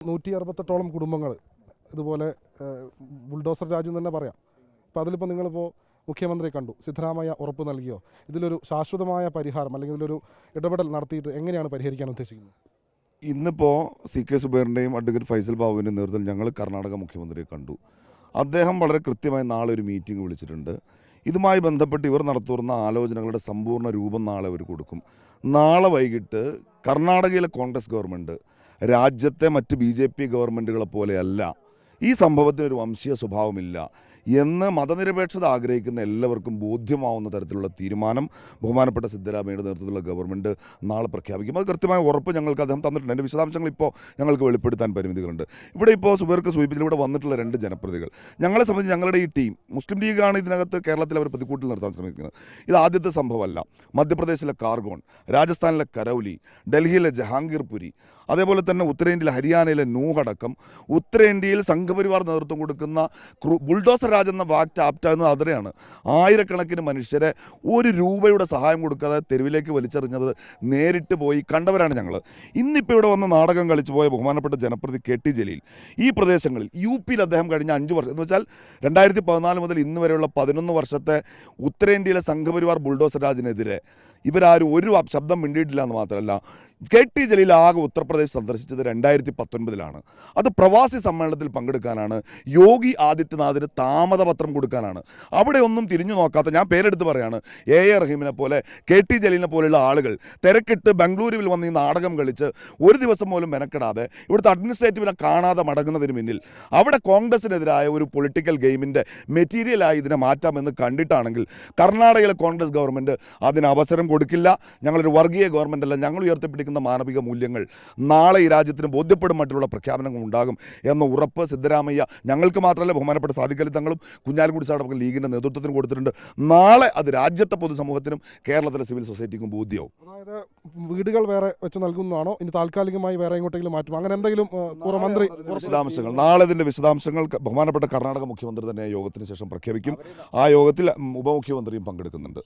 168ഓളം കുടുംബങ്ങൾ ഇതുപോലെ ബുൾഡോസർ രാജ്യം തന്നെ പറയാം. അപ്പോൾ അതിലിപ്പോൾ നിങ്ങളിപ്പോൾ മുഖ്യമന്ത്രിയെ കണ്ടു, സിദ്ധരാമയ്യ ഉറപ്പ് നൽകിയോ? ഇതിലൊരു ശാശ്വതമായ പരിഹാരം അല്ലെങ്കിൽ ഇതിലൊരു ഇടപെടൽ നടത്തിയിട്ട് എങ്ങനെയാണ് പരിഹരിക്കാൻ ഉദ്ദേശിക്കുന്നത്? ഇന്നിപ്പോൾ CK സുബൈറിൻ്റെയും അഡ്വക്കേറ്റ് ഫൈസൽ ബാബുവിൻ്റെയും നേതൃത്വത്തിൽ ഞങ്ങൾ കർണാടക മുഖ്യമന്ത്രിയെ കണ്ടു. അദ്ദേഹം വളരെ കൃത്യമായി നാളെ ഒരു മീറ്റിംഗ് വിളിച്ചിട്ടുണ്ട്. ഇതുമായി ബന്ധപ്പെട്ട് ഇവർ നടത്തുന്ന ആലോചനകളുടെ സമ്പൂർണ്ണ രൂപം നാളെ അവർ കൊടുക്കും. നാളെ വൈകിട്ട് കർണാടകയിലെ കോൺഗ്രസ് ഗവൺമെൻറ് രാജ്യത്തെ മറ്റ് BJP ഗവൺമെൻറ്റുകളെ പോലെയല്ല, ഈ സംഭവത്തിനൊരു വംശീയ സ്വഭാവമില്ല എന്ന് മതനിരപേക്ഷത ആഗ്രഹിക്കുന്ന എല്ലാവർക്കും ബോധ്യമാവുന്ന തരത്തിലുള്ള തീരുമാനം ബഹുമാനപ്പെട്ട സിദ്ധരാമയ്യയുടെ നേതൃത്വത്തിലുള്ള ഗവൺമെൻറ് നാളെ പ്രഖ്യാപിക്കും. അത് കൃത്യമായ ഉറപ്പ് ഞങ്ങൾക്ക് അദ്ദേഹം തന്നിട്ടുണ്ട്. എൻ്റെ വിശദാംശങ്ങൾ ഇപ്പോൾ ഞങ്ങൾക്ക് വെളിപ്പെടുത്താൻ പരിമിതികളുണ്ട്. ഇവിടെ ഇപ്പോൾ സുബൈർക്ക് സൂചിപ്പിച്ചതിൽ ഇവിടെ വന്നിട്ടുള്ള 2 ജനപ്രതികൾ ഞങ്ങളെ സംബന്ധിച്ച് ഞങ്ങളുടെ ഈ ടീം മുസ്ലിം ലീഗാണ് ഇതിനകത്ത് കേരളത്തിൽ അവർ പ്രതിക്കൂട്ടിൽ നിർത്താൻ ശ്രമിക്കുന്നത്. ഇത് ആദ്യത്തെ സംഭവമല്ല. മധ്യപ്രദേശിലെ കാർഗോൺ, രാജസ്ഥാനിലെ കരൗലി, ഡൽഹിയിലെ ജഹാംഗീർപുരി, അതേപോലെ തന്നെ ഉത്തരേന്ത്യയിലെ ഹരിയാനയിലെ നൂഹടക്കം ഉത്തരേന്ത്യയിൽ സംഘപരിവാർ നേതൃത്വം കൊടുക്കുന്ന ബുൾഡോസർ രാജ് എന്ന വാക്ട് ആപ്റ്റാകുന്നത് അതിരെയാണ്. ആയിരക്കണക്കിന് മനുഷ്യരെ ₹1 സഹായം കൊടുക്കാതെ തെരുവിലേക്ക് വലിച്ചെറിഞ്ഞത് നേരിട്ട് പോയി കണ്ടവരാണ് ഞങ്ങൾ. ഇന്നിപ്പോൾ ഇവിടെ വന്ന് നാടകം കളിച്ചു പോയ ബഹുമാനപ്പെട്ട ജനപ്രതി KT ജലീൽ ഈ പ്രദേശങ്ങളിൽ UPയിൽ അദ്ദേഹം കഴിഞ്ഞ 5 വർഷം എന്ന് വെച്ചാൽ 2014 മുതൽ ഇന്ന് വരെയുള്ള 11 വർഷത്തെ ഉത്തരേന്ത്യയിലെ സംഘപരിവാർ ബുൾഡോസർ രാജിനെതിരെ ഇവരാരും ഒരു ശബ്ദം മിണ്ടിയിട്ടില്ല എന്ന് മാത്രമല്ല, KT ജലീൽ ആകെ ഉത്തർപ്രദേശ് സന്ദർശിച്ചത് 2019 അത് പ്രവാസി സമ്മേളനത്തിൽ പങ്കെടുക്കാനാണ്. യോഗി ആദിത്യനാഥിന് താമതപത്രം കൊടുക്കാനാണ്. അവിടെ ഒന്നും തിരിഞ്ഞു നോക്കാത്ത, ഞാൻ പേരെടുത്ത് പറയാണ്, A റഹീമിനെ പോലെ KT ജലീലിനെ പോലെയുള്ള ആളുകൾ തിരക്കിട്ട് ബംഗളൂരുവിൽ വന്ന് ഈ നാടകം കളിച്ച് ഒരു ദിവസം പോലും മെനക്കെടാതെ ഇവിടുത്തെ അഡ്മിനിസ്ട്രേറ്റീവിനെ കാണാതെ മടങ്ങുന്നതിന് പിന്നിൽ അവിടെ കോൺഗ്രസിനെതിരായ ഒരു പൊളിറ്റിക്കൽ ഗെയിമിൻ്റെ മെറ്റീരിയലായി ഇതിനെ മാറ്റാമെന്ന് കണ്ടിട്ടാണെങ്കിൽ കർണാടകയിലെ കോൺഗ്രസ് ഗവൺമെൻറ് അതിന് അവസരം കൊടുക്കില്ല. ഞങ്ങളൊരു വർഗീയ ഗവൺമെൻറ് അല്ല. ഞങ്ങൾ ഉയർത്തിപ്പിടിക്കുന്ന മാനവിക മൂല്യങ്ങൾ നാളെ ഈ രാജ്യത്തിന് ബോധ്യപ്പെടും മറ്റുള്ള പ്രഖ്യാപനങ്ങൾ ഉണ്ടാകും എന്ന ഉറപ്പ് സിദ്ധരാമയ്യ ഞങ്ങൾക്ക് മാത്രമല്ല ബഹുമാനപ്പെട്ട സാദിഖ് അലി തങ്ങളും കുഞ്ഞാലിക്കുട്ടി സാറും ലീഗിൻ്റെ നേതൃത്വത്തിന് കൊടുത്തിട്ടുണ്ട്. നാളെ അത് രാജ്യത്തെ പൊതുസമൂഹത്തിനും കേരളത്തിലെ സിവിൽ സൊസൈറ്റിക്കും ബോധ്യവും. അതായത് വീടുകൾ വേറെ വെച്ച് നൽകുന്നതാണോ, ഇനി താൽക്കാലികമായി വേറെ എങ്ങോട്ടെങ്കിലും മാറ്റും, അങ്ങനെ എന്തെങ്കിലും മന്ത്രി വിശദാംശങ്ങൾ നാളെ ഇതിൻ്റെ വിശദാംശങ്ങൾ ബഹുമാനപ്പെട്ട കർണാടക മുഖ്യമന്ത്രി തന്നെ യോഗത്തിന് ശേഷം പ്രഖ്യാപിക്കും. ആ യോഗത്തിൽ ഉപമുഖ്യമന്ത്രിയും പങ്കെടുക്കുന്നുണ്ട്.